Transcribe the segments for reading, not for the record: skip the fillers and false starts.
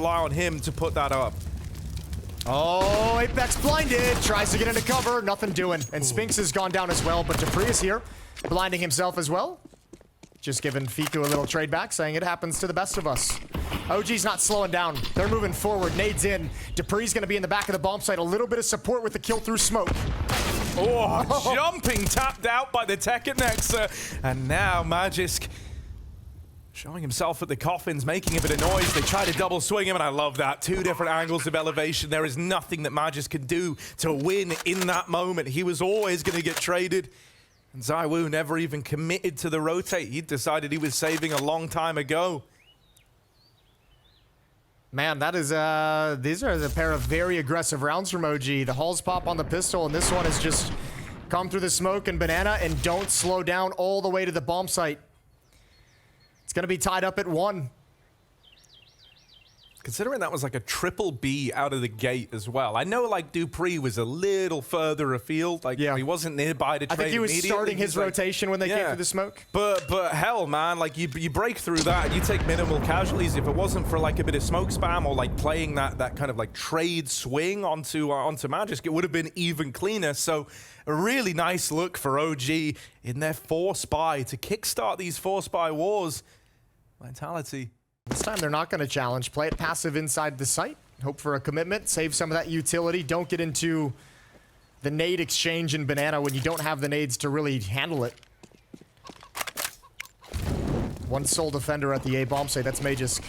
Rely on him to put that up. Oh, Apex blinded. Tries to get into cover. Nothing doing. And Spinks has gone down as well, but dupreeh is here. Blinding himself as well. Just giving Fiku a little trade back, saying it happens to the best of us. OG's not slowing down. They're moving forward. Nades in. dupreeh's going to be in the back of the bomb site. A little bit of support with the kill through smoke. Oh, jumping, tapped out by the hetket nexer. And now Magisk showing himself at the coffins, making a bit of noise. They try to double swing him, and I love that. Two different angles of elevation. There is nothing that Magisk can do to win in that moment. He was always going to get traded. And ZywOo never even committed to the rotate. He decided he was saving a long time ago. Man, that is these are a pair of very aggressive rounds from OG. The hulls pop on the pistol, and this one has just come through the smoke and banana and don't slow down all the way to the bomb site. It's going to be tied up at 1. Considering that was like a triple B out of the gate as well. I know like dupreeh was a little further afield. Like he wasn't nearby to trade. I think he was starting his rotation when they came through the smoke. But hell, man, like you break through that and you take minimal casualties. If it wasn't for like a bit of smoke spam or like playing that kind of like trade swing onto Magisk, it would have been even cleaner. So a really nice look for OG in their 4-spy to kickstart these 4-spy wars. Vitality. This time they're not going to challenge. Play it passive inside the site. Hope for a commitment. Save some of that utility. Don't get into the nade exchange in banana when you don't have the nades to really handle it. One sole defender at the A bomb site. That's Magisk.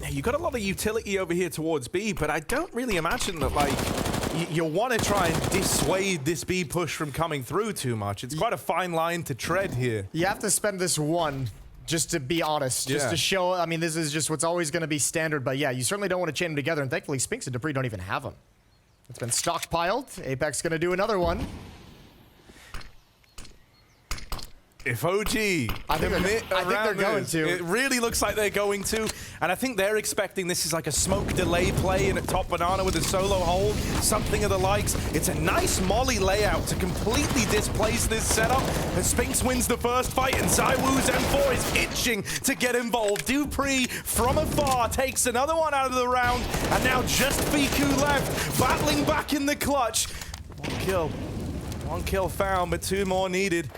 Yeah, you got a lot of utility over here towards B, but I don't really imagine that like you'll want to try and dissuade this B push from coming through too much. It's quite a fine line to tread here. You have to spend this one, just to be honest, just to show, I mean, this is just what's always going to be standard, but yeah, you certainly don't want to chain them together, and thankfully Spinks and dupreeh don't even have them. It's been stockpiled. Apex going to do another one. If OG I think they're going to. It really looks like they're going to. And I think they're expecting this is like a smoke delay play in a top banana with a solo hold, something of the likes. It's a nice molly layout to completely displace this setup. And Spinks wins the first fight, and ZywOo's M4 is itching to get involved. dupreeh from afar takes another one out of the round, and now just Fiku left, battling back in the clutch. One kill found, but 2 more needed.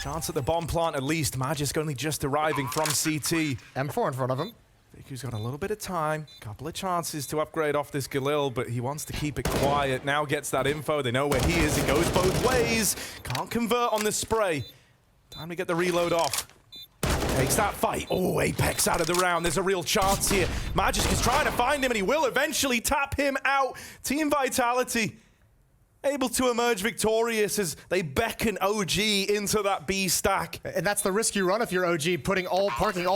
Chance at the bomb plant at least. Magisk only just arriving from CT. M4 in front of him. Fiku's got a little bit of time, couple of chances to upgrade off this Galil, but he wants to keep it quiet. Now gets that info. They know where he is. It goes both ways. Can't convert on the spray. Time to get the reload off. Takes that fight. Oh, Apex out of the round. There's a real chance here. Magisk is trying to find him, and he will eventually tap him out. Team Vitality able to emerge victorious as they beckon OG into that B stack. And that's the risk you run if you're OG, parking all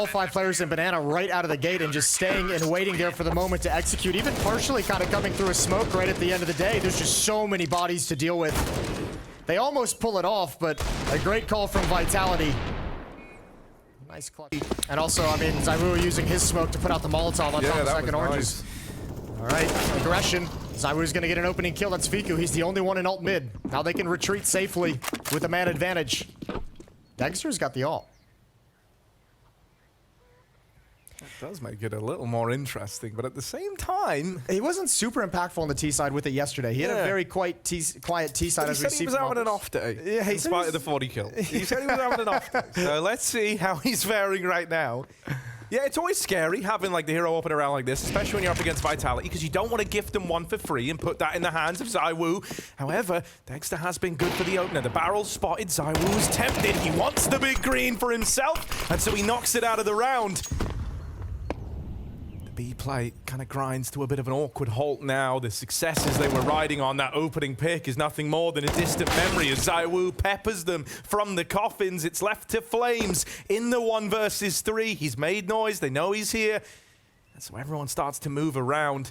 5 players in banana right out of the gate and just staying and waiting there for the moment to execute. Even partially kind of coming through a smoke right at the end of the day. There's just so many bodies to deal with. They almost pull it off, but a great call from Vitality. Nice clutch. And also, I mean, ZywOo using his smoke to put out the Molotov on top of second oranges. Nice. All right, aggression. ZywOo's gonna get an opening kill. That's Fiku. He's the only one in alt mid. Now they can retreat safely with a man advantage. Dexter's got the ult. That does make it a little more interesting, but at the same time, he wasn't super impactful on the T side with it yesterday. He had a very quiet T side as we see. He was having an off day. Yeah, in spite of the 40 kill. He said he was having an off day. So let's see how he's faring right now. Yeah, it's always scary having like the hero open around like this, especially when you're up against Vitality, because you don't want to gift them one for free and put that in the hands of ZywOo. However, Dexter has been good for the opener. The barrel's spotted. ZywOo's tempted. He wants the big green for himself, and so he knocks it out of the round. The B play kind of grinds to a bit of an awkward halt now. The successes they were riding on that opening pick is nothing more than a distant memory as ZywOo peppers them from the coffins. It's left to Flames in the 1 versus 3. He's made noise. They know he's here. And so everyone starts to move around.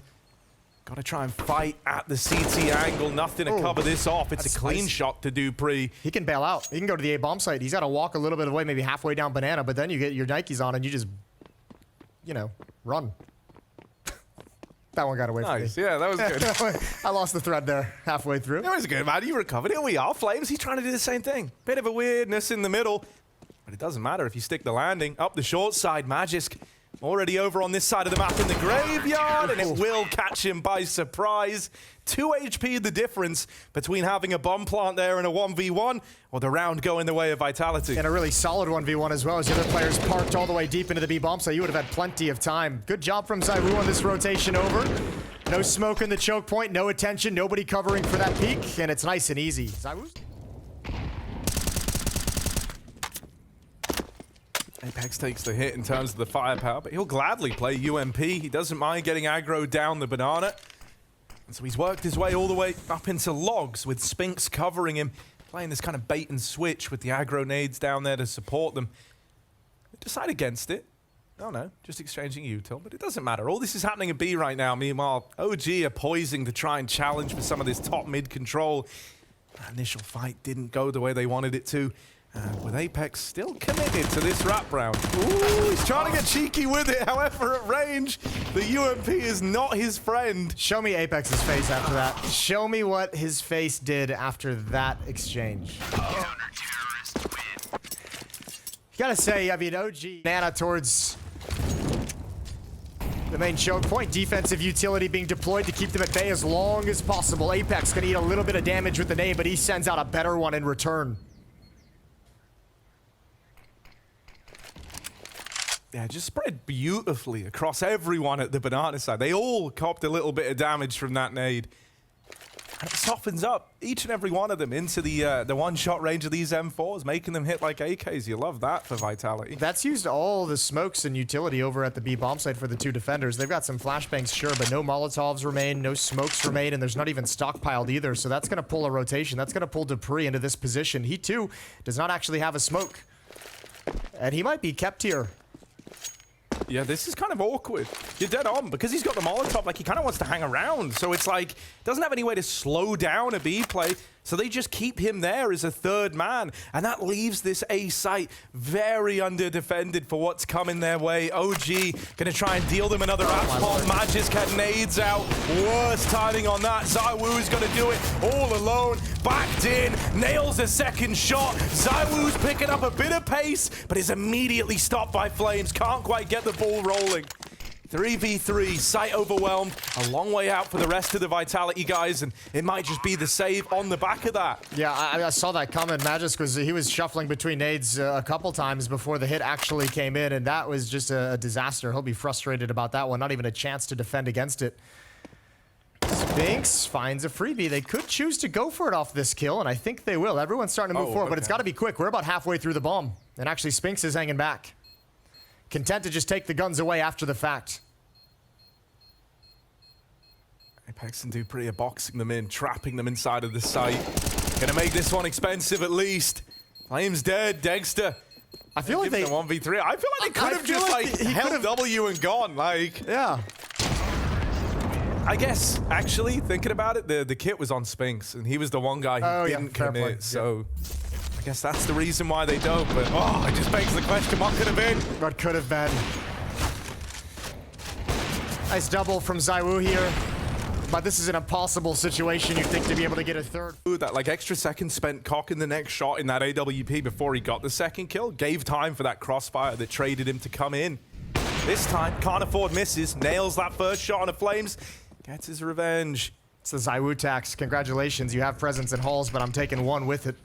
Got to try and fight at the CT angle. Nothing to cover this off. It's a clean shot to dupreeh. He can bail out. He can go to the A bomb site. He's got to walk a little bit away, maybe halfway down banana, but then you get your Nikes on and you just, you know, run. That one got away from me. Yeah, that was good. I lost the thread there halfway through. That was good, man. You recovered. Here we are. Flames, he's trying to do the same thing. Bit of a weirdness in the middle. But But it doesn't matter if you stick the landing. Up the short side, Magisk already over on this side of the map in the graveyard, and it will catch him by surprise. 2 HP the difference between having a bomb plant there and a 1v1, or the round going the way of Vitality. And a really solid 1v1 as well, as the other players parked all the way deep into the B bomb, so you would have had plenty of time. Good job from ZywOo on this rotation over. No smoke in the choke point, no attention, nobody covering for that peak, and it's nice and easy. ZywOo's Apex takes the hit in terms of the firepower, but he'll gladly play UMP. He doesn't mind getting aggro down the banana. And so he's worked his way all the way up into logs with Spinks covering him, playing this kind of bait and switch with the aggro nades down there to support them. They decide against it. Oh no, just exchanging util, but it doesn't matter. All this is happening at B right now. Meanwhile, OG are poising to try and challenge for some of this top mid control. That initial fight didn't go the way they wanted it to. And with Apex still committed to this wrap round. Ooh, he's trying to get cheeky with it. However, at range, the UMP is not his friend. Show me Apex's face after that. Show me what his face did after that exchange. You gotta say, I mean, OG Nana towards the main choke point. Defensive utility being deployed to keep them at bay as long as possible. Apex gonna eat a little bit of damage with the nade, but he sends out a better one in return. Yeah, just spread beautifully across everyone at the banana side. They all copped a little bit of damage from that nade. And it softens up each and every one of them into the one-shot range of these M4s, making them hit like AKs. You love that for Vitality. That's used all the smokes and utility over at the B bomb site for the two defenders. They've got some flashbangs, sure, but no Molotovs remain, no smokes remain, and there's not even stockpiled either. So that's going to pull a rotation. That's going to pull Dupree into this position. He, too, does not actually have a smoke. And he might be kept here. Yeah, this is kind of awkward. You're dead on, because he's got the Molotov, like, he kind of wants to hang around. So it's like, doesn't have any way to slow down a B play, so they just keep him there as a third man. And that leaves this A site very under-defended for what's coming their way. OG gonna try and deal them another pop. Magisk had nades out. Worst timing on that. ZywOo's gonna do it all alone. Backed in, nails a second shot. ZywOo's picking up a bit of pace, but is immediately stopped by Flames. Can't quite get the ball rolling. 3v3, site overwhelmed, a long way out for the rest of the Vitality guys, and it might just be the save on the back of that. Yeah, I saw that coming. Magisk he was shuffling between nades a couple times before the hit actually came in, and that was just a disaster. He'll be frustrated about that one, not even a chance to defend against it. Spinks finds a freebie. They could choose to go for it off this kill, and I think they will. Everyone's starting to move forward, but it's got to be quick. We're about halfway through the bomb, and actually Spinks is hanging back. Content to just take the guns away after the fact. Apex and Dupree are boxing them in, trapping them inside of the site. Gonna make this one expensive at least. Flames dead, Dexter. I feel like they 1v3. I feel like they could have just like held W and gone. Like, yeah. I guess actually thinking about it, the kit was on Spinks, and he was the one guy who didn't commit. So I guess that's the reason why they don't. But oh, it just begs the question: what could have been? What could have been? Nice double from ZywOo here. But this is an impossible situation, you'd think, to be able to get a third. That like extra second spent cocking the next shot in that AWP before he got the second kill. Gave time for that crossfire that traded him to come in. This time, can't afford misses. Nails that first shot on the Flames. Gets his revenge. It's the ZywOo tax. Congratulations, you have presence in halls, but I'm taking one with it.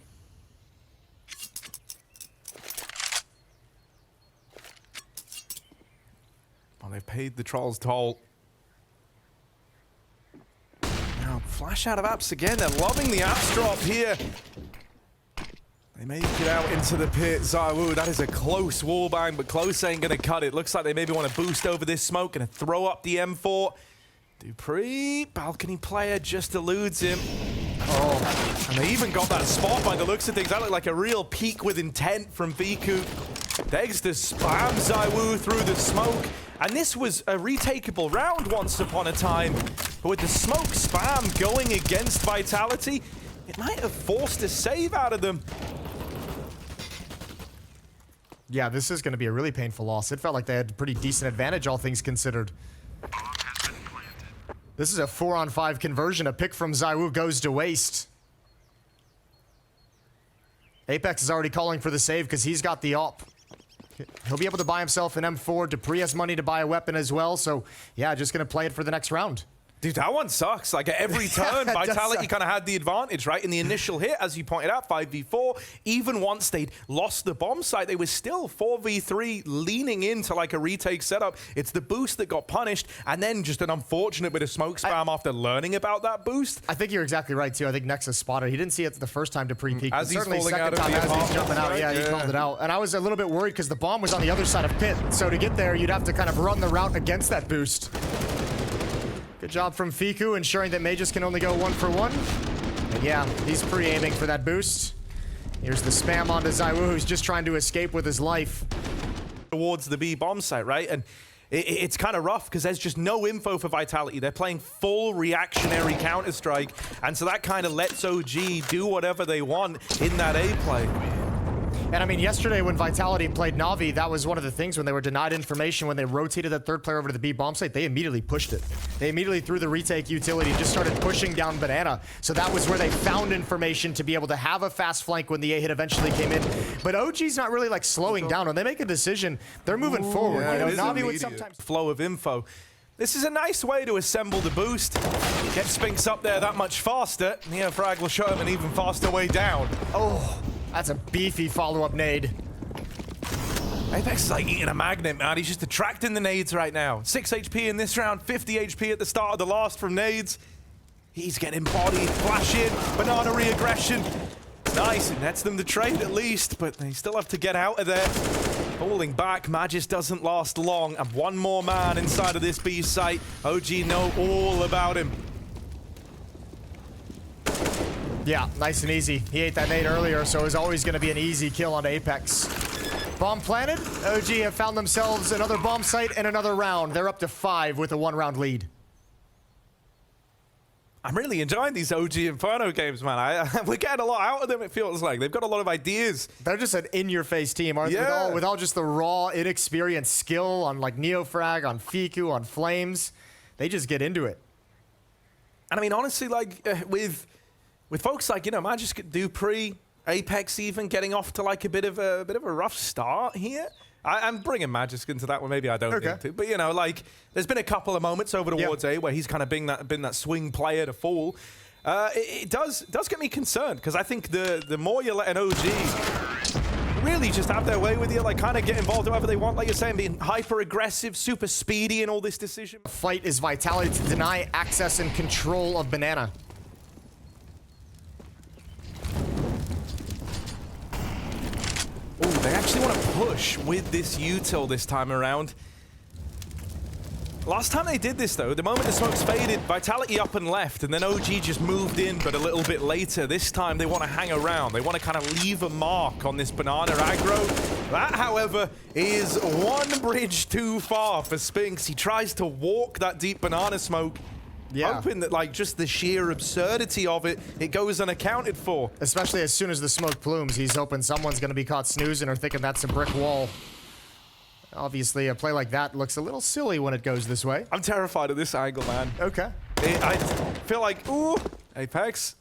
Well, they've paid the Troll's toll. Now, flash out of apps again. They're loving the apps drop here. They make it out into the pit. ZywOo, that is a close wallbang, but close ain't gonna cut it. Looks like they maybe want to boost over this smoke, gonna throw up the M4. Dupree, balcony player, just eludes him. Oh, and they even got that spot by the looks of things. That looked like a real peek with intent from Viku. Dexter spams ZywOo through the smoke. And this was a retakeable round once upon a time. But with the smoke spam going against Vitality, it might have forced a save out of them. Yeah, this is going to be a really painful loss. It felt like they had a pretty decent advantage, all things considered. This is a 4-on-5 conversion. A pick from ZywOo goes to waste. Apex is already calling for the save because he's got the op. He'll be able to buy himself an M4. Dupree has money to buy a weapon as well. So, yeah, just going to play it for the next round. Dude, that one sucks. Like, at every turn, Vitality kind of had the advantage, right? In the initial hit, as you pointed out, 5v4, even once they'd lost the bomb site, they were still 4v3 leaning into, like, a retake setup. It's the boost that got punished, and then just an unfortunate bit of smoke spam after learning about that boost. I think you're exactly right, too. I think Nexus spotted. He didn't see it the first time Dupree peeked. As he's certainly falling second out of time the as he's apartment, jumping out. right? Yeah, he called it out. And I was a little bit worried because the bomb was on the other side of pit. So to get there, you'd have to kind of run the route against that boost. Good job from Fiku, ensuring that Mages can only go 1 for 1. And yeah, he's pre-aiming for that boost. Here's the spam onto Zywoo, who's just trying to escape with his life. Towards the B bomb site, right? And it's kind of rough because there's just no info for Vitality. They're playing full reactionary Counter-Strike, and so that kind of lets OG do whatever they want in that A play. And I mean, yesterday when Vitality played Navi, that was one of the things when they were denied information, when they rotated that third player over to the B bomb site, they immediately pushed it. They immediately threw the retake utility and just started pushing down Banana. So that was where they found information to be able to have a fast flank when the A hit eventually came in. But OG's not really like slowing down. When they make a decision, they're moving forward. Yeah, you know, Navi would sometimes flow of info. This is a nice way to assemble the boost. Get Spinks up there that much faster. Frag will show him an even faster way down. Oh. That's a beefy follow-up nade. Apex is like eating a magnet, man. He's just attracting the nades right now. 6 HP in this round, 50 HP at the start of the last from nades. He's getting bodied, flash in, banana re-aggression. Nice, it nets them the trade at least, but they still have to get out of there. Falling back, Magis doesn't last long, and one more man inside of this B site. OG know all about him. Yeah, nice and easy. He ate that nade earlier, so it was always going to be an easy kill on Apex. Bomb planted. OG have found themselves another bomb site and another round. They're up to 5 with a 1-round lead. I'm really enjoying these OG Inferno games, man. We're getting a lot out of them, it feels like. They've got a lot of ideas. They're just an in-your-face team, aren't they? With all just the raw, inexperienced skill on like Neofrag, on Fiku, on Flames. They just get into it. And I mean, honestly, like, with folks like, Magis, Dupree, Apex even getting off to like a bit of a rough start here. I'm bringing Magisk into that one. Maybe I don't need to, but like there's been a couple of moments over towards A where he's kind of been that swing player to fall. It does get me concerned because I think the more you let an OG really just have their way with you, like kind of get involved however they want, like you're saying, being hyper aggressive, super speedy in all this decision. The fight is Vitality to deny access and control of Banana. Oh, they actually want to push with this util this time around. Last time they did this, though, the moment the smokes faded, Vitality up and left, and then OG just moved in, but a little bit later. This time, they want to hang around. They want to kind of leave a mark on this banana aggro. That, however, is one bridge too far for Spinks. He tries to walk that deep banana smoke, hoping that, like, just the sheer absurdity of it, it goes unaccounted for. Especially as soon as the smoke plumes, he's hoping someone's going to be caught snoozing or thinking that's a brick wall. Obviously, a play like that looks a little silly when it goes this way. I'm terrified of this angle, man. Okay. I feel like, ooh, Apex.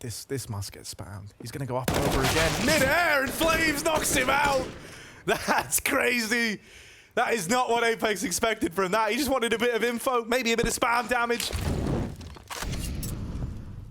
This must get spammed. He's going to go up and over again. Mid-air, and Flames knocks him out. That's crazy. That is not what Apex expected from that. He just wanted a bit of info, maybe a bit of spam damage.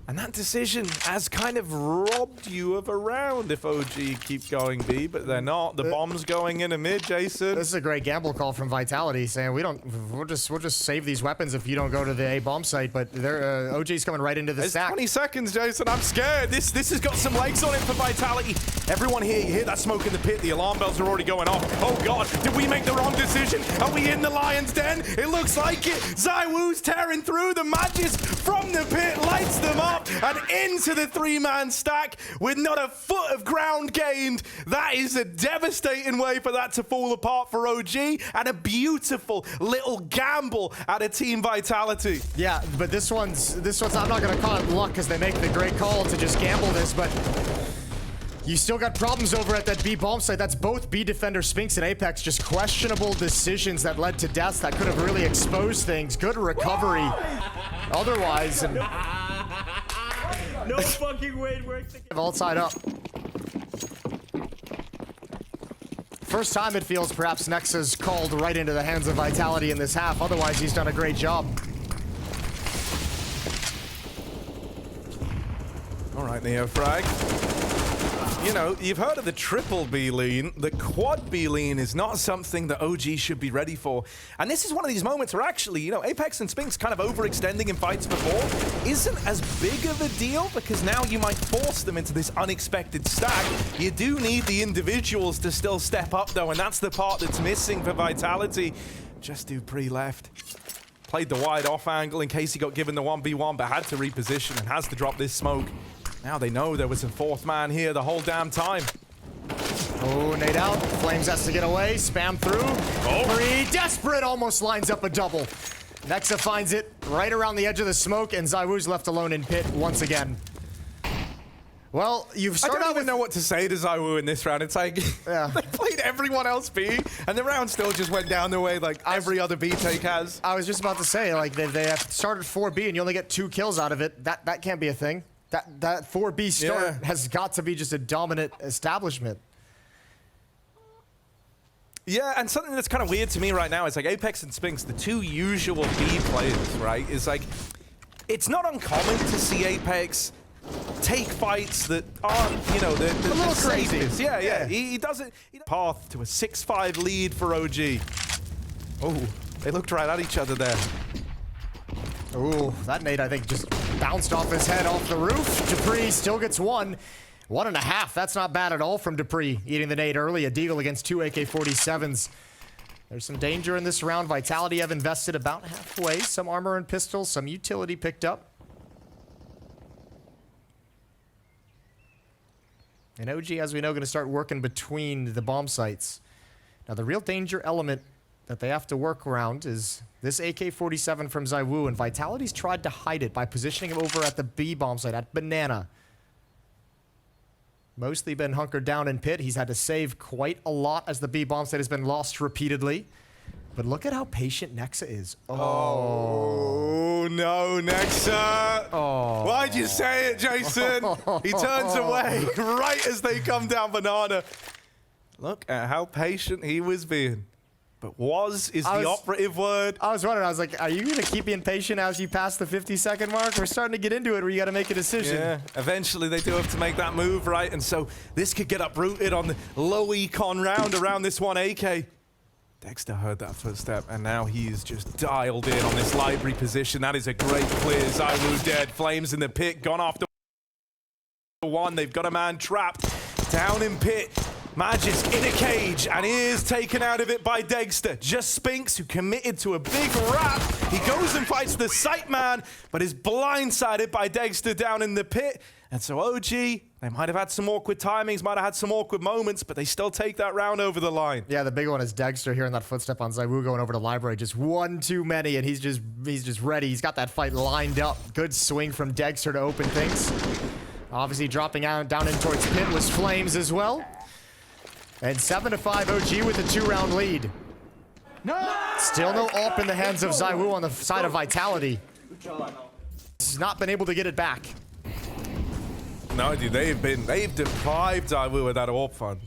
And that decision has kind of robbed you of a round if OG keep going B, but they're not. The bomb's going in a mid, Jason. This is a great gamble call from Vitality, saying we'll just save these weapons if you don't go to the A bomb site. But OG's coming right into the stack. 20 seconds, Jason. I'm scared. This has got some legs on it for Vitality. Everyone here, you hear that smoke in the pit. The alarm bells are already going off. Oh God, did we make the wrong decision? Are we in the lion's den? It looks like it. Zywoo's tearing through the Magis from the pit, lights them up. And into the 3-man stack with not a foot of ground gained. That is a devastating way for that to fall apart for OG, and a beautiful little gamble out of Team Vitality. Yeah, but this one's I'm not gonna call it luck because they make the great call to just gamble this, but you still got problems over at that B bomb site. That's both B defender Spinks and Apex. Just questionable decisions that led to deaths that could have really exposed things. Good recovery otherwise. And No fucking way it works. All side up. First time it feels perhaps Nexa's called right into the hands of Vitality in this half. Otherwise, he's done a great job. All right, NeoFrag. You know, you've heard of the triple B lean. The quad B lean is not something that OG should be ready for. And this is one of these moments where actually, you know, Apex and Spinks kind of overextending in fights before isn't as big of a deal because now you might force them into this unexpected stack. You do need the individuals to still step up though, and that's the part that's missing for Vitality. Just dupreeh left. Played the wide off angle in case he got given the 1v1, but had to reposition and has to drop this smoke. Now they know there was a fourth man here the whole damn time. Oh, nade out. Flames has to get away. Spam through. Pretty desperate. Almost lines up a double. Nexa finds it right around the edge of the smoke, and ZywOo's left alone in pit once again. Well, you've started I don't even know what to say to ZywOo in this round. It's like, they played everyone else B, and the round still just went down the way like every other B take has. I was just about to say, like, they have started 4B, and you only get 2 kills out of it. That can't be a thing. That 4B start has got to be just a dominant establishment. Yeah, and something that's kind of weird to me right now is like Apex and Spinks, the two usual B players, right? Is like, it's not uncommon to see Apex take fights that aren't, you know, the a little crazy. Yeah. He doesn't. Path to a 6-5 lead for OG. Oh, they looked right at each other there. Ooh, that nade, I think, just bounced off his head off the roof. dupreeh still gets 1. 1.5. That's not bad at all from dupreeh. Eating the nade early. A deagle against 2 AK-47s. There's some danger in this round. Vitality have invested about halfway. Some armor and pistols. Some utility picked up. And OG, as we know, going to start working between the bomb sites. Now, the real danger element that they have to work around is this AK-47 from ZywOo, and Vitality's tried to hide it by positioning him over at the B bomb site, at Banana. Mostly been hunkered down in pit. He's had to save quite a lot as the B bomb site has been lost repeatedly. But look at how patient Nexa is. Oh no, Nexa! Oh. Why'd you say it, Jason? He turns away right as they come down Banana. Look at how patient he was being. But is the operative word. I was wondering, I was like, are you going to keep being patient as you pass the 50-second mark? We're starting to get into it where you got to make a decision. Yeah, eventually they do have to make that move, right? And so this could get uprooted on the low econ round around this one AK. Dexter heard that footstep, and now he's just dialed in on this library position. That is a great clear. ZywOo dead. Flames in the pit, gone after one. They've got a man trapped down in pit. Magisk in a cage, and he is taken out of it by Dexter. Just Spinks, who committed to a big wrap. He goes and fights the sight man, but is blindsided by Dexter down in the pit. And so OG, they might have had some awkward timings, might have had some awkward moments, but they still take that round over the line. Yeah, the big one is Dexter hearing that footstep on ZywOo going over to library. Just one too many, and he's just ready. He's got that fight lined up. Good swing from Dexter to open things. Obviously dropping down in towards pit was Flames as well. And 7-5 OG with a 2-round lead. No! Still no AWP in the hands of ZywOo on the side of Vitality. He's not been able to get it back. No, dude, they've deprived ZywOo of that AWP fund.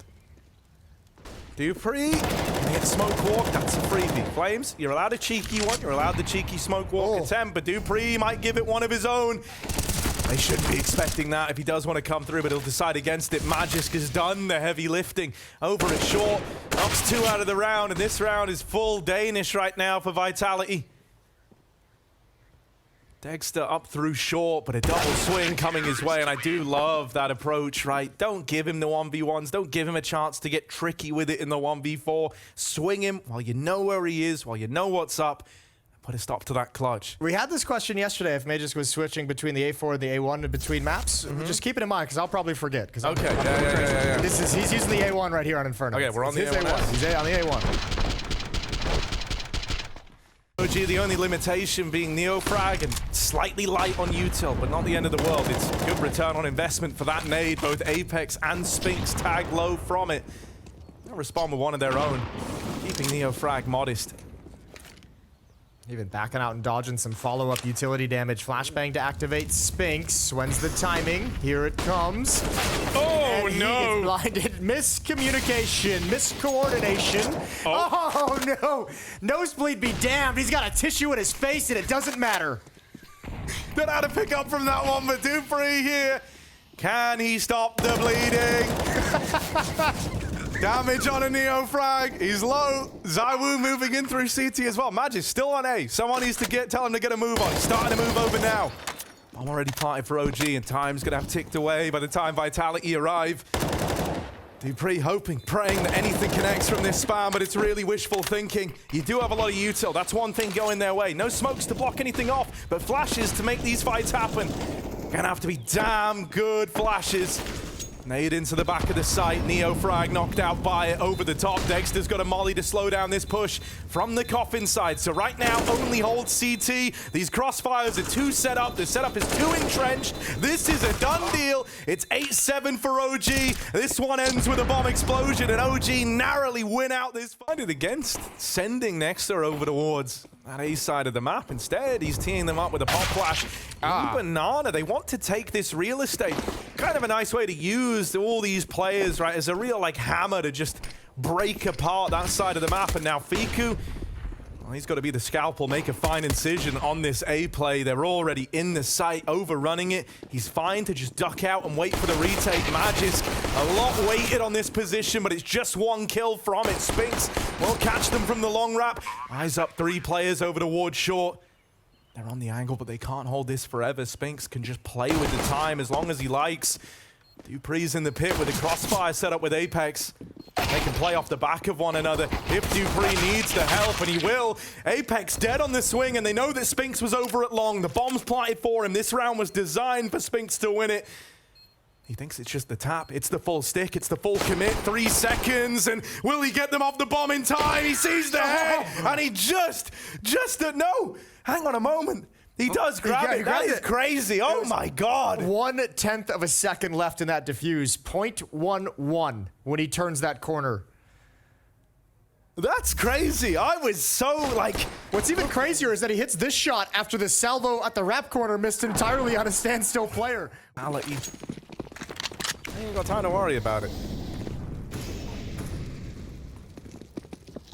dupreeh, can get smoke walk, that's a freebie. Flames, you're allowed a cheeky one, you're allowed the cheeky smoke walk attempt, but dupreeh might give it one of his own. They shouldn't be expecting that if he does want to come through, but he'll decide against it. Magisk has done the heavy lifting over at short. Knocks 2 out of the round, and this round is full Danish right now for Vitality. Dexter up through short, but a double swing coming his way, and I do love that approach, right? Don't give him the 1v1s. Don't give him a chance to get tricky with it in the 1v4. Swing him while you know where he is, while you know what's up. Put a stop to that clutch. We had this question yesterday if Magisk was switching between the A4 and the A1 and between maps. Just keep it in mind, because I'll probably forget. Okay, yeah. He's using the A1 right here on Inferno. Okay, we're on the A1. He's on the A1. OG, the only limitation being NeoFrag and slightly light on util, but not the end of the world. It's good return on investment for that nade. Both Apex and Spinks tag low from it. They'll respond with one of their own, keeping NeoFrag modest. Even backing out and dodging some follow-up utility damage. Flashbang to activate Spinks. When's the timing? Here it comes. Oh, and no. He is blinded. Miscommunication. Miscoordination. Oh, no. Nosebleed be damned. He's got a tissue in his face and it doesn't matter. Don't know how to pick up from that one, but Dupree here. Can he stop the bleeding? Damage on a Neo frag. He's low. ZywOo moving in through CT as well. Magic's still on A. Someone needs to tell him to get a move on. He's starting to move over now. I'm already planted for OG, and time's gonna have ticked away by the time Vitality arrive. Dupree hoping, praying that anything connects from this spam, but it's really wishful thinking. You do have a lot of util. That's one thing going their way. No smokes to block anything off, but flashes to make these fights happen. Gonna have to be damn good flashes. Nade into the back of the site. Neo frag knocked out by it over the top. Dexter's got a molly to slow down this push from the coffin side. So right now, only hold CT. These crossfires are too set up. The setup is too entrenched. This is a done deal. It's 8-7 for OG. This one ends with a bomb explosion, and OG narrowly win out this fight against sending Nexter over towards that A side of the map. Instead, he's teeing them up with a pop flash. Banana, they want to take this real estate. Kind of a nice way to use all these players, right, as a real, like, hammer to just break apart that side of the map. And now Fiku, well, he's got to be the scalpel, make a fine incision on this A play. They're already in the site, overrunning it. He's fine to just duck out and wait for the retake. Magisk, a lot weighted on this position, but it's just one kill from it. Spinks will catch them from the long wrap. Eyes up 3 players over towards short. They're on the angle, but they can't hold this forever. Spinks can just play with the time as long as he likes. Dupree's in the pit with a crossfire set up with Apex. They can play off the back of one another if Dupree needs the help, and he will. Apex dead on the swing, and they know that Spinks was over at long. The bomb's planted for him. This round was designed for Spinks to win it. He thinks it's just the tap. It's the full stick. It's the full commit. 3 seconds, and will he get them off the bomb in time? He sees the head, and he no. Hang on a moment. He does grab it. That is crazy. Oh my God. 1/10 of a second left in that defuse. 0.11 when he turns that corner. That's crazy. I was so like... What's even crazier is that he hits this shot after the salvo at the wrap corner missed entirely on a standstill player. I ain't got time to worry about it.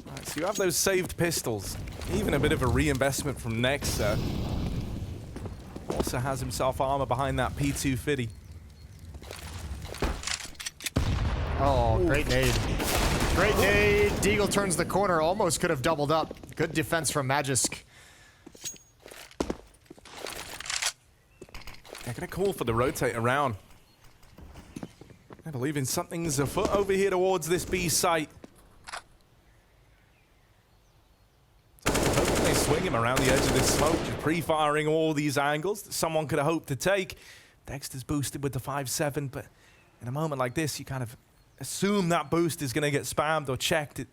Right, so you have those saved pistols. Even a bit of a reinvestment from Nexter. Also has himself armor behind that P250. Oh, great nade. Great nade. Deagle turns the corner. Almost could have doubled up. Good defense from Magisk. They're gonna call for the rotate around. I believe in something's afoot over here towards this B site. They swing him around the edge of this smoke, just pre-firing all these angles that someone could have hoped to take. Dexter's boosted with the 5-7, but in a moment like this, you kind of assume that boost is going to get spammed or checked.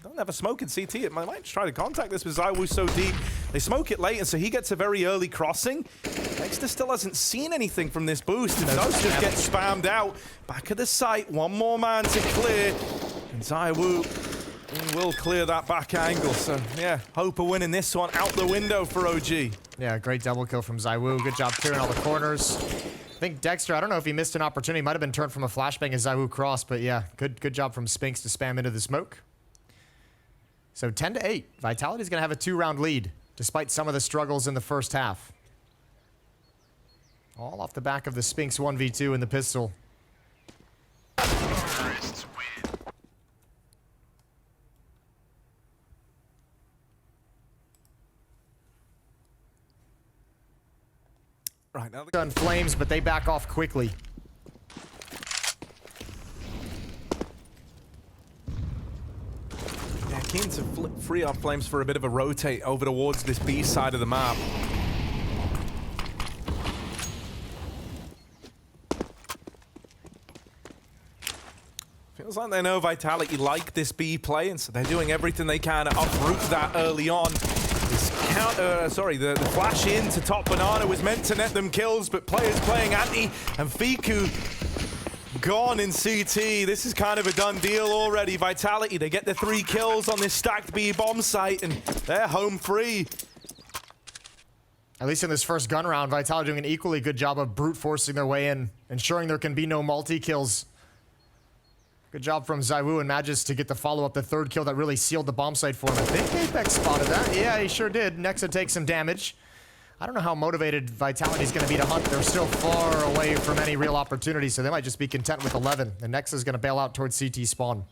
Don't have a smoke in CT. It might try to contact this with ZywOo so deep. They smoke it late, and so he gets a very early crossing. Dexter still hasn't seen anything from this boost. And those just get spammed out. Back of the site, one more man to clear. And ZywOo will clear that back angle. So, yeah, hope of winning this one out the window for OG. Yeah, great double kill from ZywOo. Good job clearing all the corners. I think Dexter, I don't know if he missed an opportunity. Might have been turned from a flashbang as ZywOo crossed, but yeah, good job from Spinks to spam into the smoke. So 10-8. Vitality's going to have a 2-round lead, despite some of the struggles in the first half. All off the back of the Spinks 1v2 in the pistol. Right, now the Gun flames, but they back off quickly. Yeah, keen to free up Flames for a bit of a rotate over towards this B side of the map. Feels like they know Vitality like this B play, and so they're doing everything they can to uproot that early on. This the flash in to top Banana was meant to net them kills, but players playing anti, and Fiku gone in CT. This is kind of a done deal already. Vitality, they get the 3 kills on this stacked B bomb site, and they're home free. At least in this first gun round, Vitality doing an equally good job of brute forcing their way in, ensuring there can be no multi-kills. Good job from ZywOo and Magis to get the follow-up, the 3rd kill that really sealed the bomb site for him. I think Apex spotted that. Yeah, he sure did. Nexa takes some damage. I don't know how motivated Vitality's going to be to hunt. They're still far away from any real opportunity, so they might just be content with 11. And Nexa's going to bail out towards CT spawn.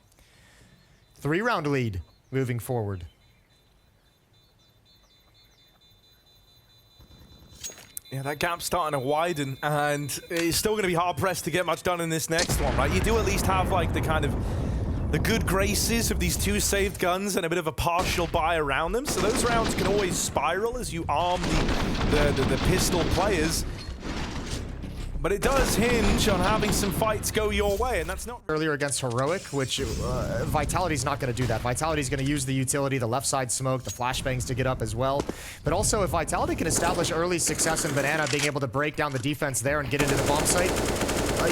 3-round lead moving forward. Yeah, that gap's starting to widen, and it's still going to be hard-pressed to get much done in this next one, right? You do at least have, like, the good graces of these 2 saved guns and a bit of a partial buy around them, so those rounds can always spiral as you arm the pistol players. But it does hinge on having some fights go your way, and that's not... Earlier against Heroic, which Vitality's not going to do that. Vitality's going to use the utility, the left side smoke, the flashbangs to get up as well. But also, if Vitality can establish early success in Banana, being able to break down the defense there and get into the bomb site,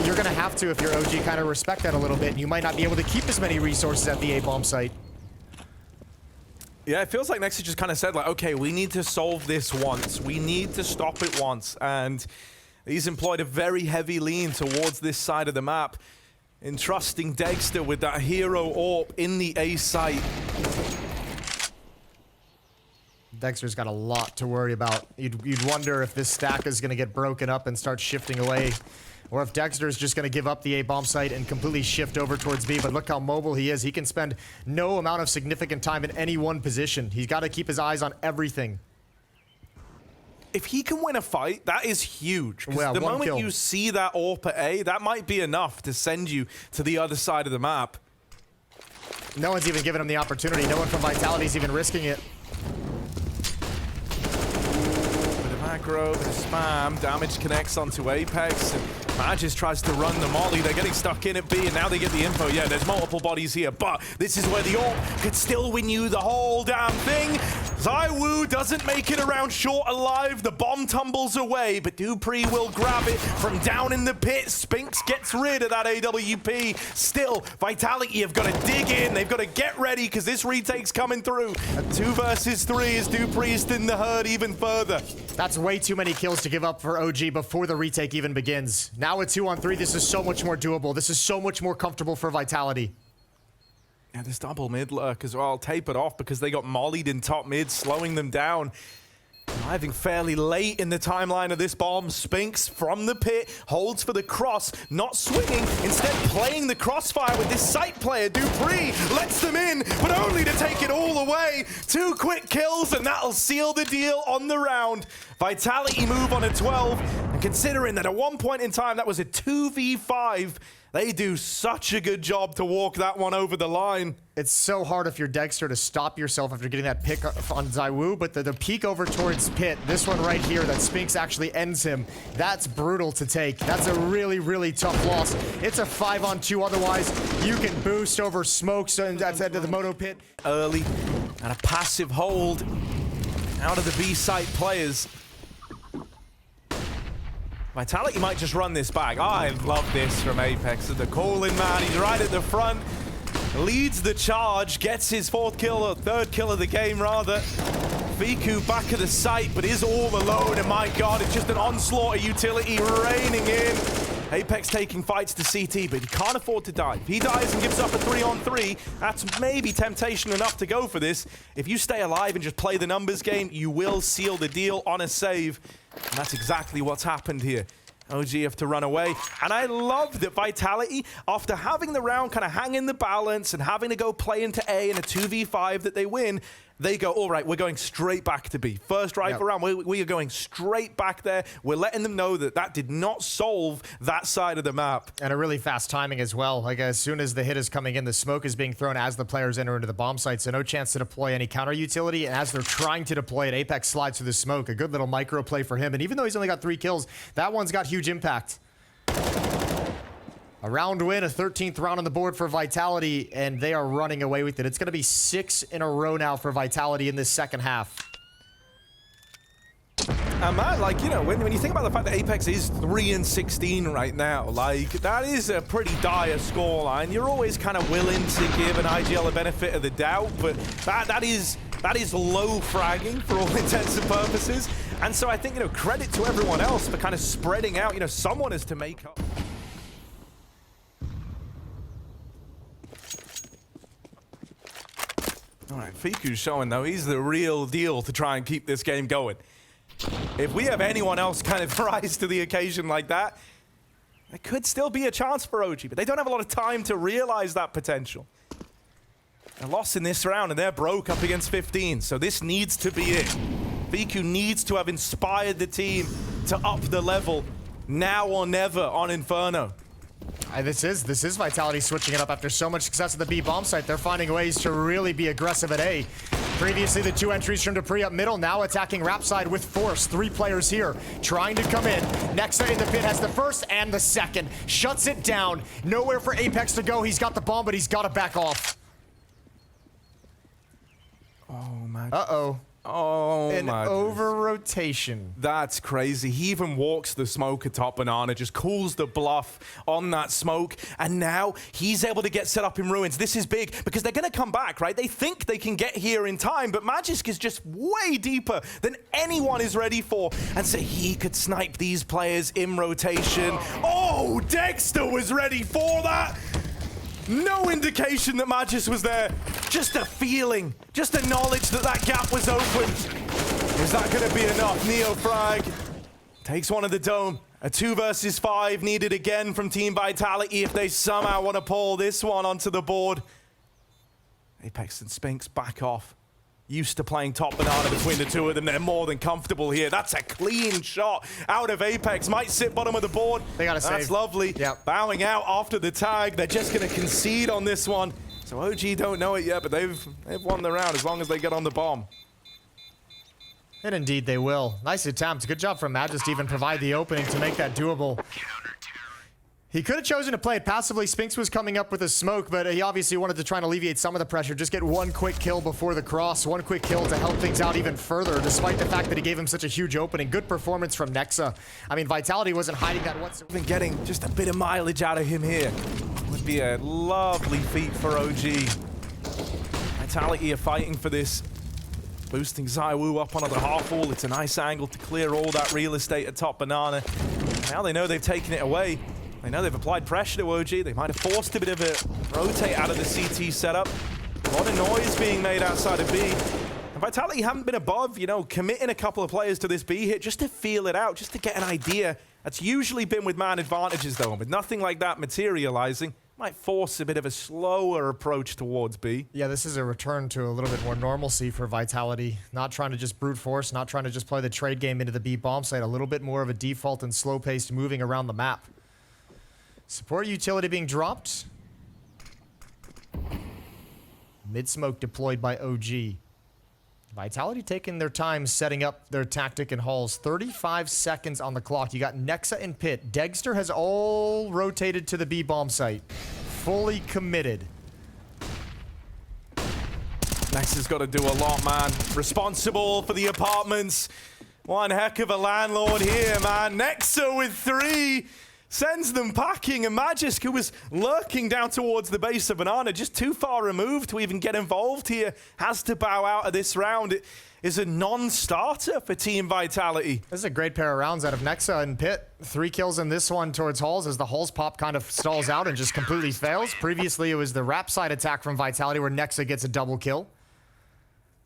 you're going to have to, if you're OG, kind of respect that a little bit. And you might not be able to keep as many resources at the A bomb site. Yeah, it feels like Nexus just kind of said, like, okay, we need to solve this once. We need to stop it once. And he's employed a very heavy lean towards this side of the map, entrusting Dexter with that hero AWP in the A site. Dexter's got a lot to worry about. You'd wonder if this stack is going to get broken up and start shifting away, or if Dexter's just going to give up the A bomb site and completely shift over towards B. But look how mobile he is. He can spend no amount of significant time in any one position. He's got to keep his eyes on everything. If he can win a fight, that is huge. Well, the moment kill. you see that AWP at A, that might be enough to send you to the other side of the map. No one's even given him the opportunity. No one from Vitality's even risking it. Bit of aggro, bit of spam, damage connects onto Apex, and Magis tries to run the molly. They're getting stuck in at B, and now they get the info. Yeah, there's multiple bodies here, but this is where the AWP could still win you the whole damn thing. ZywOo doesn't make it around short alive. The bomb tumbles away, but Dupree will grab it from down in the pit. Spinks gets rid of that AWP. Still, Vitality have got to dig in. They've got to get ready because this retake's coming through. And 2 versus 3 as Dupree is in the herd even further. That's way too many kills to give up for OG before the retake even begins. Now at 2-on-3, this is so much more doable. This is so much more comfortable for Vitality. Yeah, this double mid lurk as well, tapered off because they got mollied in top mid, slowing them down. Arriving fairly late in the timeline of this bomb, Spinks from the pit, holds for the cross, not swinging, instead playing the crossfire with this site player. Dupree lets them in, but only to take it all away. 2 quick kills, and that'll seal the deal on the round. Vitality move on a 12, and considering that at one point in time that was a 2v5, they do such a good job to walk that one over the line. It's so hard if you're Dexter to stop yourself after getting that pick on ZywOo, but the peek over towards pit, this one right here that Spinks actually ends him, that's brutal to take. That's a really, really tough loss. It's a 5-on-2 otherwise. You can boost over smokes and that's into the moto pit. Early and a passive hold out of the B site players. Vitality might just run this back. I love this from Apex. The call-in man, he's right at the front. Leads the charge, gets his 4th kill, or 3rd kill of the game rather. Fiku back at the site, but is all alone, and my god, it's just an onslaught of utility raining in. Apex taking fights to CT, but he can't afford to die. If he dies and gives up a 3-on-3, that's maybe temptation enough to go for this. If you stay alive and just play the numbers game, you will seal the deal on a save. And that's exactly what's happened here. OG have to run away. And I love that Vitality, after having the round kind of hang in the balance and having to go play into A in a 2v5 that they win, they go, all right, we're going straight back to B. First rifle round, we are going straight back there. We're letting them know that that did not solve that side of the map. And a really fast timing as well. Like as soon as the hit is coming in, the smoke is being thrown as the players enter into the bomb site, so no chance to deploy any counter utility. And as they're trying to deploy it, Apex slides through the smoke. A good little micro play for him. And even though he's only got 3 kills, that one's got huge impact. A round win, a 13th round on the board for Vitality, and they are running away with it. It's going to be 6 in a row now for Vitality in this second half. And man, like, you know, when you think about the fact that Apex is 3-16 right now, like, that is a pretty dire scoreline. You're always kind of willing to give an IGL a benefit of the doubt, but that is low fragging for all intents and purposes. And so I think, you know, credit to everyone else for kind of spreading out. You know, someone has to make up. All right, Fiku's showing, though, he's the real deal to try and keep this game going. If we have anyone else kind of rise to the occasion like that, there could still be a chance for OG, but they don't have a lot of time to realize that potential. They're lost in this round, and they're broke up against 15, so this needs to be it. Fiku needs to have inspired the team to up the level now or never on Inferno. This is Vitality switching it up after so much success at the B bomb site. They're finding ways to really be aggressive at A. Previously, the two entries from Dupree up middle, now attacking Rap side with force. 3 players here trying to come in. Nexa in the pit has the first and the second. Shuts it down. Nowhere for Apex to go. He's got the bomb, but he's got to back off. Oh, man. Uh-oh. Oh, an my over-rotation. That's crazy. He even walks the smoke atop Banana, just calls the bluff on that smoke, and now he's able to get set up in ruins. This is big, because they're going to come back, right? They think they can get here in time, but Magisk is just way deeper than anyone is ready for, and so he could snipe these players in rotation. Oh, Dexter was ready for that! No indication that Magisk was there. Just a feeling. Just a knowledge that that gap was open. Is that going to be enough? Neo frag takes one of the dome. A 2 versus 5 needed again from Team Vitality if they somehow want to pull this one onto the board. Apex and Spinks back off. Used to playing top Banana between the two of them. They're more than comfortable here. That's a clean shot out of Apex. Might sit bottom of the board. They got to save. That's lovely. Yep. Bowing out after the tag. They're just going to concede on this one. So OG don't know it yet, but they've won the round as long as they get on the bomb. And indeed they will. Nice attempt. Good job from Magisk to even provide the opening to make that doable. He could have chosen to play it passively. Spinks was coming up with a smoke, but he obviously wanted to try and alleviate some of the pressure. Just get one quick kill before the cross. One quick kill to help things out even further, despite the fact that he gave him such a huge opening. Good performance from Nexa. I mean, Vitality wasn't hiding that whatsoever. Been getting just a bit of mileage out of him here. Would be a lovely feat for OG. Vitality are fighting for this. Boosting ZywOo up onto the half wall. It's a nice angle to clear all that real estate at top Banana. Now they know they've taken it away. They know they've applied pressure to OG. They might have forced a bit of a rotate out of the CT setup. A lot of noise being made outside of B. And Vitality haven't been above, you know, committing a couple of players to this B hit just to feel it out, just to get an idea. That's usually been with man advantages, though. And with nothing like that materializing, might force a bit of a slower approach towards B. Yeah, this is a return to a little bit more normalcy for Vitality. Not trying to just brute force, not trying to just play the trade game into the B bomb site. A little bit more of a default and slow-paced moving around the map. Support utility being dropped. Mid-smoke deployed by OG. Vitality taking their time setting up their tactic and halls. 35 seconds on the clock. You got Nexa and Pit. Dexter has all rotated to the B bomb site. Fully committed. Nexa's got to do a lot, man. Responsible for the apartments. One heck of a landlord here, man. Nexa with 3. Sends them packing, and Magisk, who was lurking down towards the base of Banana, just too far removed to even get involved here, has to bow out of this round. It is a non-starter for Team Vitality. This is a great pair of rounds out of Nexa and Pit. 3 kills in this one towards Halls as the Halls pop kind of stalls out and just completely fails. Previously, it was the Rap side attack from Vitality where Nexa gets a double kill.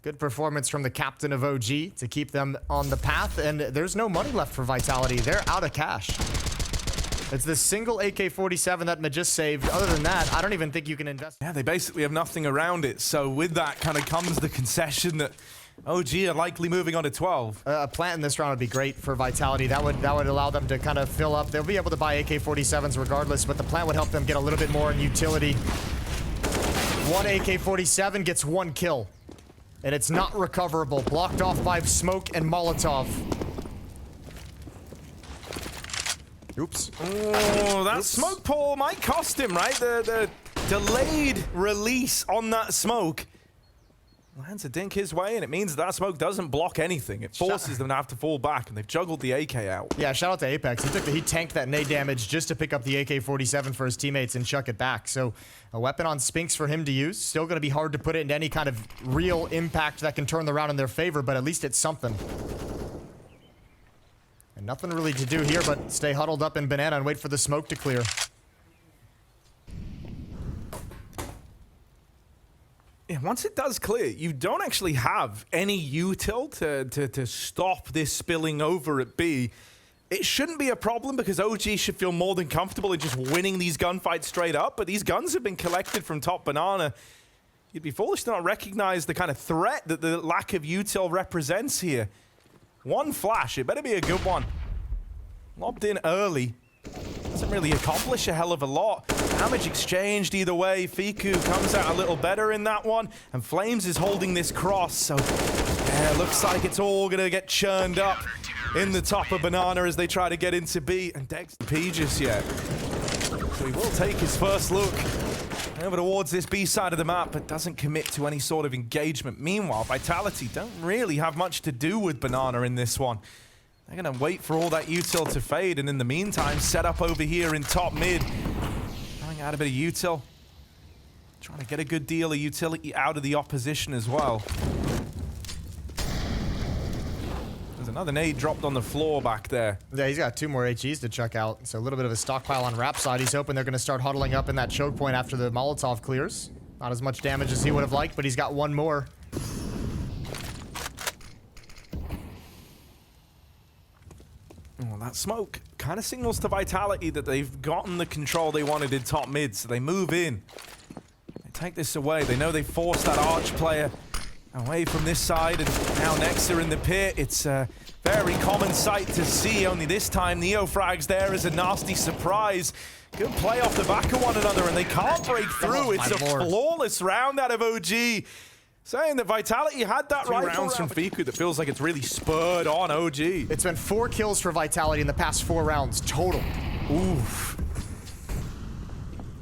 Good performance from the captain of OG to keep them on the path, and there's no money left for Vitality. They're out of cash. It's the single AK-47 that Majus saved. Other than that, I don't even think you can invest. Yeah, they basically have nothing around it. So with that kind of comes the concession that OG are likely moving on to 12. A plant in this round would be great for Vitality. That would allow them to kind of fill up. They'll be able to buy AK-47s regardless, but the plant would help them get a little bit more in utility. One AK-47 gets 1 kill, and it's not recoverable. Blocked off by smoke and Molotov. Oops. Oh, that smoke pull might cost him, right? The delayed release on that smoke. Lands a dink his way, and it means that smoke doesn't block anything. It forces them to have to fall back, and they've juggled the AK out. Yeah, shout out to Apex. He tanked that nade damage just to pick up the AK-47 for his teammates and chuck it back. So a weapon on Spinks for him to use. Still going to be hard to put it into any kind of real impact that can turn the round in their favor, but at least it's something. And nothing really to do here but stay huddled up in Banana and wait for the smoke to clear. Yeah, once it does clear, you don't actually have any util to stop this spilling over at B. It shouldn't be a problem because OG should feel more than comfortable in just winning these gunfights straight up, but these guns have been collected from top Banana. You'd be foolish to not recognize the kind of threat that the lack of util represents here. One flash, it better be a good one. Lobbed in early. Doesn't really accomplish a hell of a lot. Damage exchanged either way. Fiku comes out a little better in that one. And Flames is holding this cross. So, yeah, looks like it's all going to get churned up in the top of Banana as they try to get into B. And Dex P just yet. So he will take his first look over towards this B side of the map, but doesn't commit to any sort of engagement. Meanwhile, Vitality don't really have much to do with Banana in this one. They're going to wait for all that util to fade, and in the meantime, set up over here in top mid. Throwing out a bit of util. Trying to get a good deal of utility out of the opposition as well. There's another nade dropped on the floor back there. Yeah, he's got 2 more HEs to chuck out. So a little bit of a stockpile on Rap side. He's hoping they're going to start huddling up in that choke point after the Molotov clears. Not as much damage as he would have liked, but he's got 1 more. Well, that smoke kind of signals to Vitality that they've gotten the control they wanted in top mid, so they move in. They take this away. They know they forced that Arch player away from this side, and now Nexa in the pit. It's a very common sight to see, only this time Neo frags there as a nasty surprise. Good play off the back of one another, and they can't break through. It's a flawless round out of OG. Saying that Vitality had that right rounds from Fiku that feels like it's really spurred on OG. It's been 4 kills for Vitality in the past 4 rounds total. Oof.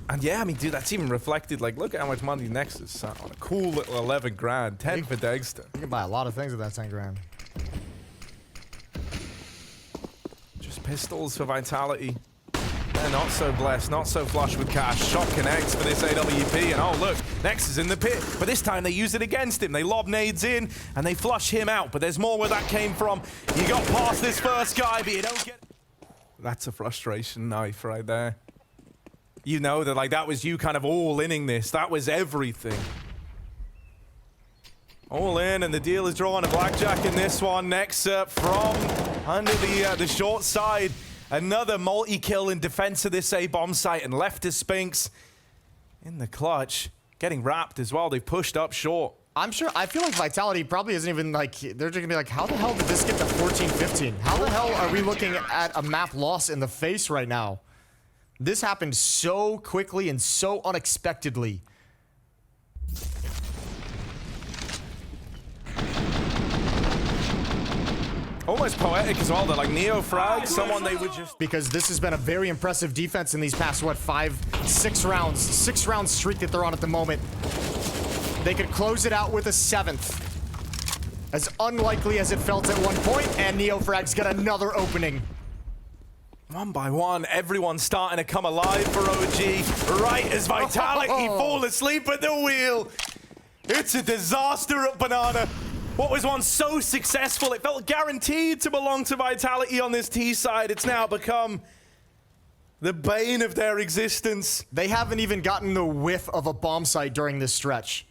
And yeah, I mean, dude, that's even reflected. Like, look at how much money Nexus on a cool little 11 grand, 10 for Dexter. You can buy a lot of things with that 10 grand. Just pistols for Vitality. They're not so blessed, not so flush with cash. Shot connects for this AWP, and oh look, Nex is in the pit. But this time they use it against him. They lob nades in, and they flush him out. But there's more where that came from. You got past this first guy, but you don't get... That's a frustration knife right there. You know that, like, that was you kind of all-inning this. That was everything. All in, and the deal is drawn. A blackjack in this one. Nexa from under the short side. Another multi-kill in defense of this A-bomb site, and left to Spinks in the clutch. Getting wrapped as well. They've pushed up short. I'm sure, I feel like Vitality probably isn't even like, they're just gonna be like, how the hell did this get to 14-15? How the hell are we looking at a map loss in the face right now? This happened so quickly and so unexpectedly. Almost poetic as well. They're like Neo frag, someone they would just... Because this has been a very impressive defense in these past, what, 6 rounds. 6-round streak that they're on at the moment. They could close it out with a 7th. As unlikely as it felt at one point, and Neo frag's got another opening. One by one, everyone's starting to come alive for OG. Right as Vitality fall asleep at the wheel. It's a disaster at Banana. What was once so successful, it felt guaranteed to belong to Vitality on this T side. It's now become the bane of their existence. They haven't even gotten the whiff of a bomb site during this stretch.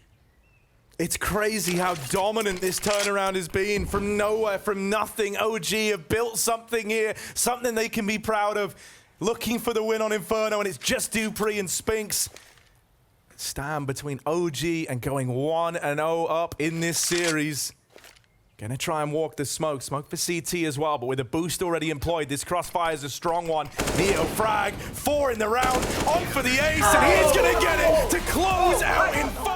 It's crazy how dominant this turnaround has been. From nowhere, from nothing, OG have built something here, something they can be proud of. Looking for the win on Inferno, and it's just Dupree and Spinks. Stand between OG and going 1-0 up in this series. Gonna try and walk the smoke. Smoke for CT as well, but with a boost already employed, this crossfire is a strong one. Neo frag, 4 in the round, on for the ace, and he's gonna get it to close out Inferno.